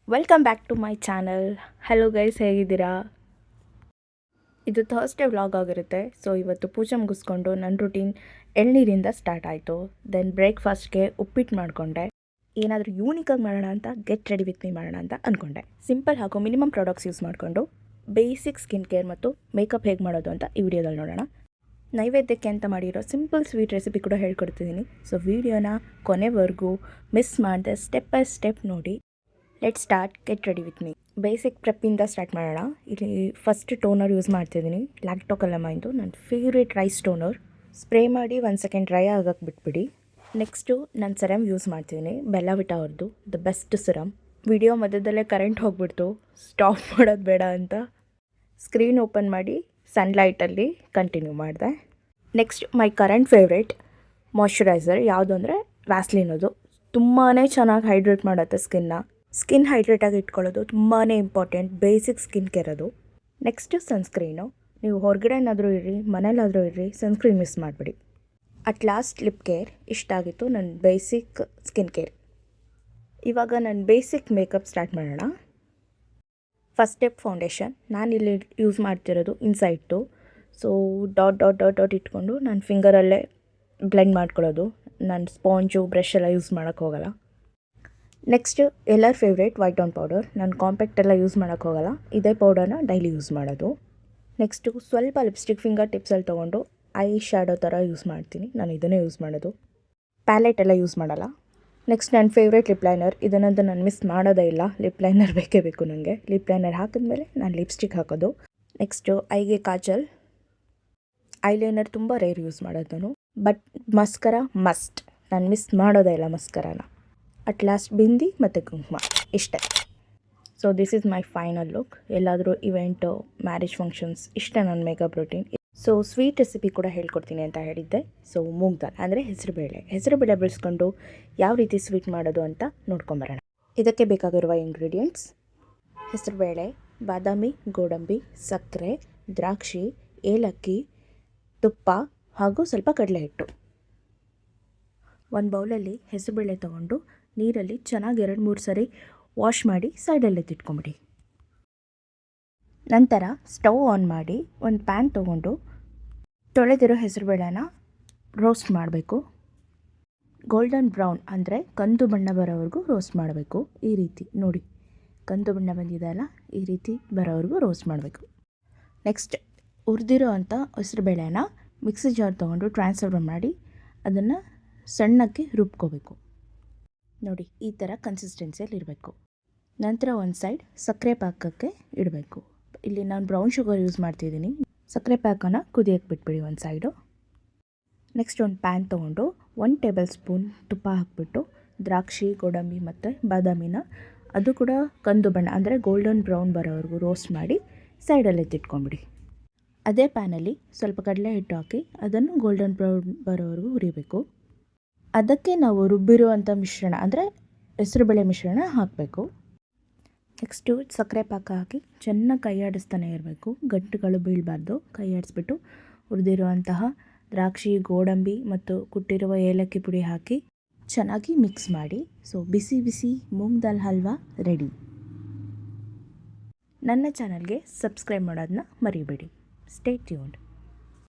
Welcome back to my channel. Hello guys, ಹೇಗಿದ್ದೀರಾ? ಇದು Thursday vlog ಆಗಿರುತ್ತೆ. ಸೊ ಇವತ್ತು ಪೂಜೆ ಮುಗಿಸ್ಕೊಂಡು ನನ್ನ ರೂಟೀನ್ ಎಳ್ನೀರಿಂದ ಸ್ಟಾರ್ಟ್ ಆಯಿತು. ದೆನ್ ಬ್ರೇಕ್ಫಾಸ್ಟ್ಗೆ ಉಪ್ಪಿಟ್ಟು ಮಾಡಿಕೊಂಡೆ. ಏನಾದರೂ ಯೂನಿಕಾಗಿ ಮಾಡೋಣ ಅಂತ ಗೆಟ್ ರೆಡಿ ವಿತ್ ಮೀ ಮಾಡೋಣ ಅಂತ ಅಂದ್ಕೊಂಡೆ. ಸಿಂಪಲ್ ಹಾಗೂ ಮಿನಿಮಮ್ ಪ್ರಾಡಕ್ಟ್ಸ್ ಯೂಸ್ ಮಾಡಿಕೊಂಡು ಬೇಸಿಕ್ ಸ್ಕಿನ್ ಕೇರ್ ಮತ್ತು ಮೇಕಪ್ ಹೇಗೆ ಮಾಡೋದು ಅಂತ ಈ ವಿಡಿಯೋದಲ್ಲಿ ನೋಡೋಣ. ನೈವೇದ್ಯಕ್ಕೆ ಅಂತ ಮಾಡಿರೋ ಸಿಂಪಲ್ ಸ್ವೀಟ್ ರೆಸಿಪಿ ಕೂಡ ಹೇಳ್ಕೊಡ್ತಿದ್ದೀನಿ. ಸೊ ವಿಡಿಯೋನ ಕೊನೆವರೆಗೂ ಮಿಸ್ ಮಾಡಿದೆ ಸ್ಟೆಪ್ ಬೈ ಸ್ಟೆಪ್ ನೋಡಿ. Let start, get ready with me. Basic ಪ್ರೆಪ್ಪಿಂದ ಸ್ಟಾರ್ಟ್ ಮಾಡೋಣ. ಇಲ್ಲಿ ಫಸ್ಟ್ ಟೋನರ್ ಯೂಸ್ ಮಾಡ್ತಿದ್ದೀನಿ, ಲ್ಯಾಕ್ಟೋಕಲಮೈನ್ದು ನನ್ನ ಫೇವ್ರೇಟ್ ರೈಸ್ ಟೋನರ್. ಸ್ಪ್ರೇ ಮಾಡಿ 1 ಸೆಕೆಂಡ್ ಡ್ರೈ ಆಗಕ್ಕೆ ಬಿಟ್ಬಿಡಿ. ನೆಕ್ಸ್ಟು ನಾನು ಸೆರಮ್ ಯೂಸ್ ಮಾಡ್ತಿದ್ದೀನಿ, ಬೆಲ್ಲವಿಟ ಅವ್ರದ್ದು ದ ಬೆಸ್ಟ್ ಸಿರಮ್. ವಿಡಿಯೋ ಮಧ್ಯದಲ್ಲೇ ಕರೆಂಟ್ ಹೋಗ್ಬಿಡ್ತು, ಸ್ಟಾಪ್ ಮಾಡೋದು ಬೇಡ ಅಂತ ಸ್ಕ್ರೀನ್ ಓಪನ್ ಮಾಡಿ ಸನ್ಲೈಟಲ್ಲಿ ಕಂಟಿನ್ಯೂ ಮಾಡಿದೆ. ನೆಕ್ಸ್ಟ್ ಮೈ ಕರೆಂಟ್ ಫೇವ್ರೇಟ್ ಮಾಯ್ಶ್ಚರೈಸರ್ ಯಾವುದು ಅಂದರೆ ವ್ಯಾಸ್ಲಿನದು. ತುಂಬಾ ಚೆನ್ನಾಗಿ ಹೈಡ್ರೇಟ್ ಮಾಡುತ್ತೆ ಸ್ಕಿನ್ ಹೈಡ್ರೇಟಾಗಿ ಇಟ್ಕೊಳ್ಳೋದು ತುಂಬಾ ಇಂಪಾರ್ಟೆಂಟ್ ಬೇಸಿಕ್ ಸ್ಕಿನ್ ಕೇರ್ ಅದು. Next sunscreen. ನೀವು ಹೊರಗಡೆನಾದರೂ ಇರ್ರಿ ಮನೇಲಾದರೂ ಇರ್ರಿ, ಸನ್ಸ್ಕ್ರೀನ್ ಮಿಸ್ ಮಾಡಿಬಿಡಿ. At last lip care. ಇಷ್ಟಾಗಿತ್ತು ನನ್ನ ಬೇಸಿಕ್ ಸ್ಕಿನ್ ಕೇರ್. ಇವಾಗ ನನ್ನ ಬೇಸಿಕ್ ಮೇಕಪ್ ಸ್ಟಾರ್ಟ್ ಮಾಡೋಣ. First step foundation. ನಾನಿಲ್ಲಿ ಯೂಸ್ ಮಾಡ್ತಿರೋದು Insight. So dot dot dot dot ಇಟ್ಕೊಂಡು ನಾನು ಫಿಂಗರಲ್ಲೇ ಬ್ಲೆಂಡ್ ಮಾಡ್ಕೊಳ್ಳೋದು. ನಾನು ಸ್ಪಾಂಜು ಬ್ರಷ್ ಎಲ್ಲ ಯೂಸ್ ಮಾಡೋಕ್ಕೆ ಹೋಗಲ್ಲ. ನೆಕ್ಸ್ಟು ಎಲ್ಲರ ಫೇವ್ರೇಟ್ ವೈಟ್ ಟೋನ್ ಪೌಡರ್. ನಾನು ಕಾಂಪ್ಯಾಕ್ಟ್ ಎಲ್ಲ ಯೂಸ್ ಮಾಡೋಕ್ಕೆ ಹೋಗಲ್ಲ, ಇದೇ ಪೌಡರ್ನ ಡೈಲಿ ಯೂಸ್ ಮಾಡೋದು. ನೆಕ್ಸ್ಟು ಸ್ವಲ್ಪ ಲಿಪ್ಸ್ಟಿಕ್ ಫಿಂಗರ್ ಟಿಪ್ಸಲ್ಲಿ ತೊಗೊಂಡು ಐ ಶ್ಯಾಡೋ ಥರ ಯೂಸ್ ಮಾಡ್ತೀನಿ. ನಾನು ಇದನ್ನೇ ಯೂಸ್ ಮಾಡೋದು, ಪ್ಯಾಲೆಟ್ ಎಲ್ಲ ಯೂಸ್ ಮಾಡಲ್ಲ. ನೆಕ್ಸ್ಟ್ ನನ್ನ ಫೇವ್ರೇಟ್ ಲಿಪ್ ಲೈನರ್. ಇದನ್ನಂತೂ ನಾನು ಮಿಸ್ ಮಾಡೋದೇ ಇಲ್ಲ, ಲಿಪ್ ಲೈನರ್ ಬೇಕೇ ಬೇಕು ನನಗೆ. ಲಿಪ್ ಲೈನರ್ ಹಾಕಿದ್ಮೇಲೆ ನಾನು ಲಿಪ್ಸ್ಟಿಕ್ ಹಾಕೋದು. ನೆಕ್ಸ್ಟು ಐಗೆ ಕಾಜಲ್. ಐಲೈನರ್ ತುಂಬ ರೇರ್ ಯೂಸ್ ಮಾಡೋದು ನಾನು, ಬಟ್ ಮಸ್ಕರ ಮಸ್ಟ್, ನಾನು ಮಿಸ್ ಮಾಡೋದೇ ಇಲ್ಲ ಮಸ್ಕರನ. ಅಟ್ ಲಾಸ್ಟ್ ಬಿಂದಿ ಮತ್ತು ಕುಂಕುಮ, ಇಷ್ಟೇ. So this is my final look. ಎಲ್ಲಾದರೂ ಇವೆಂಟು, ಮ್ಯಾರೇಜ್ ಫಂಕ್ಷನ್ಸ್, ಇಷ್ಟೇ ನನ್ನ makeup routine. So sweet recipe ಕೂಡ ಹೇಳ್ಕೊಡ್ತೀನಿ ಅಂತ ಹೇಳಿದ್ದೆ. ಸೊ ಮೂಂಗ್ ದಾಲ್ ಅಂದರೆ ಹೆಸರುಬೇಳೆ ಬೆಳೆಸ್ಕೊಂಡು ಯಾವ ರೀತಿ ಸ್ವೀಟ್ ಮಾಡೋದು ಅಂತ ನೋಡ್ಕೊಂಬರೋಣ. ಇದಕ್ಕೆ ಬೇಕಾಗಿರುವ ಇಂಗ್ರೀಡಿಯೆಂಟ್ಸ್: ಹೆಸರುಬೇಳೆ, ಬಾದಾಮಿ, ಗೋಡಂಬಿ, ಸಕ್ಕರೆ, ದ್ರಾಕ್ಷಿ, ಏಲಕ್ಕಿ, ತುಪ್ಪ ಹಾಗೂ ಸ್ವಲ್ಪ ಕಡಲೆ ಹಿಟ್ಟು. ಒಂದು ಬೌಲಲ್ಲಿ ಹೆಸರುಬೇಳೆ ತೊಗೊಂಡು ನೀರಲ್ಲಿ ಚೆನ್ನಾಗಿ 2-3 ಸರಿ ವಾಶ್ ಮಾಡಿ ಸೈಡಲ್ಲಿ ಎತ್ತಿಟ್ಕೊಂಬಿಡಿ. ನಂತರ ಸ್ಟವ್ ಆನ್ ಮಾಡಿ ಒಂದು ಪ್ಯಾನ್ ತೊಗೊಂಡು ತೊಳೆದಿರೋ ಹೆಸರುಬೇಳೆನ ರೋಸ್ಟ್ ಮಾಡಬೇಕು. ಗೋಲ್ಡನ್ ಬ್ರೌನ್ ಅಂದರೆ ಕಂದು ಬಣ್ಣ ಬರೋವರೆಗೂ ರೋಸ್ಟ್ ಮಾಡಬೇಕು. ಈ ರೀತಿ ನೋಡಿ, ಕಂದು ಬಣ್ಣ ಬಂದಿದೆ ಅಲ್ಲ, ಈ ರೀತಿ ಬರೋವರೆಗೂ ರೋಸ್ಟ್ ಮಾಡಬೇಕು. ನೆಕ್ಸ್ಟ್ ಹುರಿದಿರೋ ಅಂಥ ಹೆಸರುಬೇಳೆನ ಮಿಕ್ಸಿ ಜಾರ್ ತೊಗೊಂಡು ಟ್ರಾನ್ಸ್ಫರ್ ಮಾಡಿ ಅದನ್ನು ಸಣ್ಣಕ್ಕೆ ರುಬ್ಕೋಬೇಕು. ನೋಡಿ, ಈ ಥರ ಕನ್ಸಿಸ್ಟೆನ್ಸಿಯಲ್ಲಿ ಇರಬೇಕು. ನಂತರ ಒಂದು ಸೈಡ್ ಸಕ್ಕರೆ ಪಾಕಕ್ಕೆ ಇಡಬೇಕು. ಇಲ್ಲಿ ನಾನು ಬ್ರೌನ್ ಶುಗರ್ ಯೂಸ್ ಮಾಡ್ತಿದ್ದೀನಿ. ಸಕ್ಕರೆ ಪಾಕನ ಕುದಿಯೋಕ್ಕೆ ಬಿಟ್ಬಿಡಿ ಒಂದು ಸೈಡು. ನೆಕ್ಸ್ಟ್ ಒಂದು ಪ್ಯಾನ್ ತೊಗೊಂಡು 1 ಟೇಬಲ್ ಸ್ಪೂನ್ ತುಪ್ಪ ಹಾಕಿಬಿಟ್ಟು ದ್ರಾಕ್ಷಿ, ಗೋಡಂಬಿ ಮತ್ತು ಬಾದಾಮಿನ ಅದು ಕೂಡ ಕಂದು ಬಣ್ಣ ಅಂದರೆ ಗೋಲ್ಡನ್ ಬ್ರೌನ್ ಬರೋವರೆಗೂ ರೋಸ್ಟ್ ಮಾಡಿ ಸೈಡಲ್ಲಿ ಎತ್ತಿಟ್ಕೊಂಬಿಡಿ. ಅದೇ ಪ್ಯಾನಲ್ಲಿ ಸ್ವಲ್ಪ ಕಡಲೆ ಹಿಟ್ಟು ಹಾಕಿ ಅದನ್ನು ಗೋಲ್ಡನ್ ಬ್ರೌನ್ ಬರೋವರೆಗೂ ಹುರಿಬೇಕು. ಅದಕ್ಕೆ ನಾವು ರುಬ್ಬಿರುವಂಥ ಮಿಶ್ರಣ ಅಂದರೆ ಹೆಸರುಬೇಳೆ ಮಿಶ್ರಣ ಹಾಕಬೇಕು. ನೆಕ್ಸ್ಟು ಸಕ್ಕರೆ ಪಾಕ ಹಾಕಿ ಚೆನ್ನಾಗಿ ಕೈ ಆಡಿಸ್ತಾನೆ ಇರಬೇಕು, ಗಂಟುಗಳು ಬೀಳಬಾರ್ದು. ಕೈ ಆಡಿಸ್ಬಿಟ್ಟು ಹುರಿದಿರುವಂತಹ ದ್ರಾಕ್ಷಿ, ಗೋಡಂಬಿ ಮತ್ತು ಕುಟ್ಟಿರುವ ಏಲಕ್ಕಿ ಪುಡಿ ಹಾಕಿ ಚೆನ್ನಾಗಿ ಮಿಕ್ಸ್ ಮಾಡಿ. ಸೊ ಬಿಸಿ ಬಿಸಿ ಮೂಂಗ್ ದಾಲ್ ಹಲ್ವಾ ರೆಡಿ. ನನ್ನ ಚಾನಲ್ಗೆ ಸಬ್ಸ್ಕ್ರೈಬ್ ಮಾಡೋದನ್ನ ಮರಿಬೇಡಿ. Stay tuned.